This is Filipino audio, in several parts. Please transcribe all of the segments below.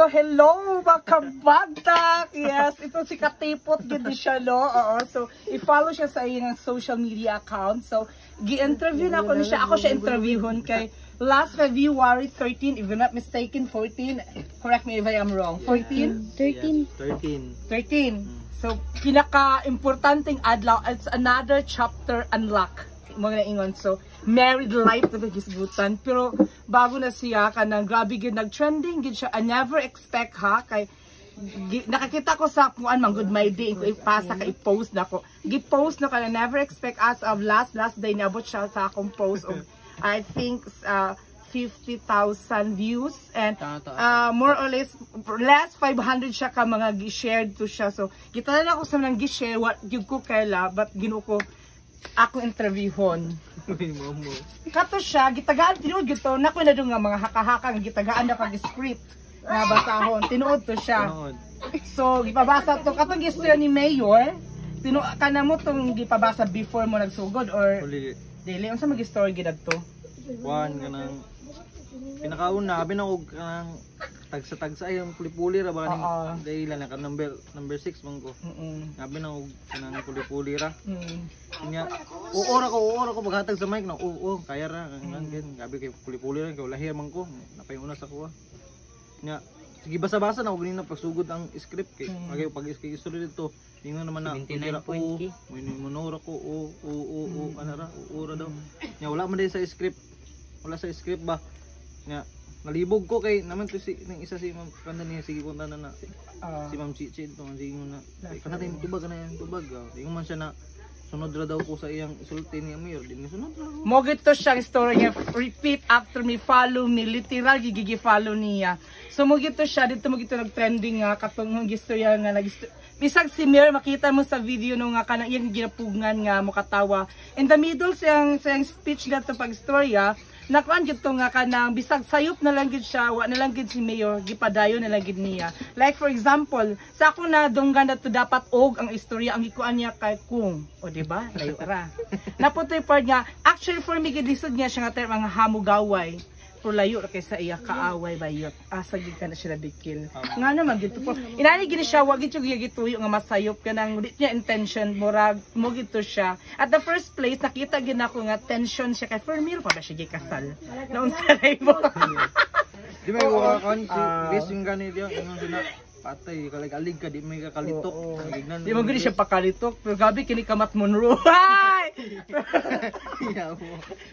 hello mga kabagtak! Yes, ito si Katipot, gindi siya, no? Oo, so, i-follow siya sa iyong social media account. So, gi-interview na ako ni siya. Ako siya interviewon kay last February 13, if I'm not mistaken, 14. Correct me if I am wrong. 14? 13. 13. So, pinaka-importanting adlaw, it's another chapter unlock. Mga naingon. So, married life na nagisgutan. Pero, bago na siya, kanang grabe gid nag-trending, gid siya. I never expect ha, kay nakakita ko sa kuan man good my day, ko ipasa ka i-post na ko. Gi-post na ka na never expect as of last day niabot siya sa akong post of I think 50,000 views and more or less 500 siya ka mga gi-shared to siya. So, kita na ako sa nang gi-share what gyud ko kaila but ginuo ko ako interviewon. Kato siya, gitagaan, tinuod gito, naku na doon nga mga haka-haka, gitagaan na kag-script na basahon, tinuod to siya. So, gipabasa to, katong gistorya ni Mayor, ka na mo itong gipabasa before mo nagsugod or dili, unsa mag-story ginad to? Juan, kanang pinakauna, abi na og kanang tagsa-tagsa yung puli-puli ra ba kaning dahilan ka number 6 man ko. Abi na og kanang puli-puli ra. Nya uora ko maghatag sa mic na kaya ra ganyan. Gabi kay puli-puli ra kay lahir man ko. Napayuna sa kuha. Nya sige basa-basa na og ganina pagsugod ang script kay pag-isky story dito. Tingnan naman na 79.0 may monora ko anara uura daw. Nya wala man din sa script. Wala sa script ba. Nya nalibog ko kay naman to si ning isa si Ma'am kanda niya sige kunta na si Ma'am Chichi to sige mo na kana tay tubag kana yan tubag ingon man siya na sunod ra daw ko sa iyang isulti ni Amir din sunod ra mo gito siyang story niya repeat after me follow me literal gigi follow niya so mo gito siya dito mo gito nag-trending nga katong gistorya nga bisag si Mir makita mo sa video no nga kanang iyang ginapugngan nga mo katawa in the middle siyang speech gato pag istorya nakuan gid to nga kanang bisag sayop na lang gid siya wa na lang gid si Mayor gipadayon na lang gid niya like for example sa ako na dunggan to dapat og ang istorya ang gikuan niya kay kung o di ba layo ra naputoy part nga actually for me gid lisod niya siya nga term mga hamugaway pero layo ra kay sa iya kaaway bayot asa gid kana siya dikil nga naman gid po inani gid siya wa gid gituyo nga masayop kanang di niya intention murag mo gid to siya at the first place nakita gid nako nga tension siya kay Fermil pa ba siya gikasal noon sa live di may wa kan si racing gani dia ingon sina patay kalig-alig ka di may kakalitok di mo gid siya pakalitok pero gabi kini kamat Monroe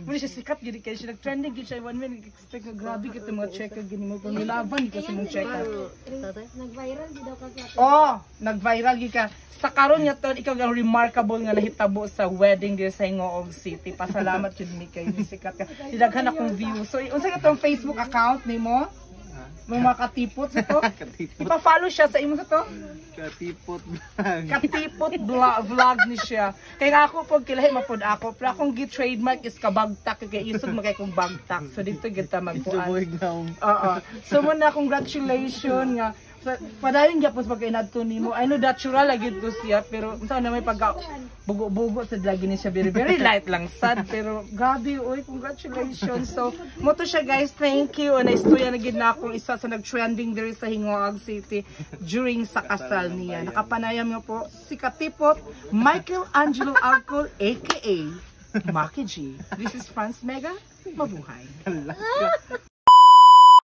muna siya sikat gini kaya siya nag-trending gini siya 1 minute expect nga grabe kita mga checker gini mo kung nilaban kasi mong checker Nag-viral di daw kasi nag-viral gini ka sa karon nga to ikaw ang remarkable nga nahitabo sa wedding dito sa Hingoog City pasalamat yun mi kay sikat ka didaghan akong view so unsa ka tong Facebook account nimo mga katipot sa to ipa-follow siya sa imo sa to katipot vlog ni siya kay nga ako pag kilahi mapod ako pero akong gi-trademark is kabagtak kay isog magay kong bagtak so dito kita magpuan so muna congratulations nga padayon gyapos pag inadto nimo I know natural lagi to siya pero unsa na may pagka bugo-bugo sa lagi ni siya very light lang sad pero gabi oy congratulations so mo to siya guys thank you and istorya na gid na akong isa sa nag-trending diri sa Hingoog City during sa kasal niya nakapanayam nga po si Katipot Michael Angelo Alcol aka Maki G. This is Franz Mega mabuhay.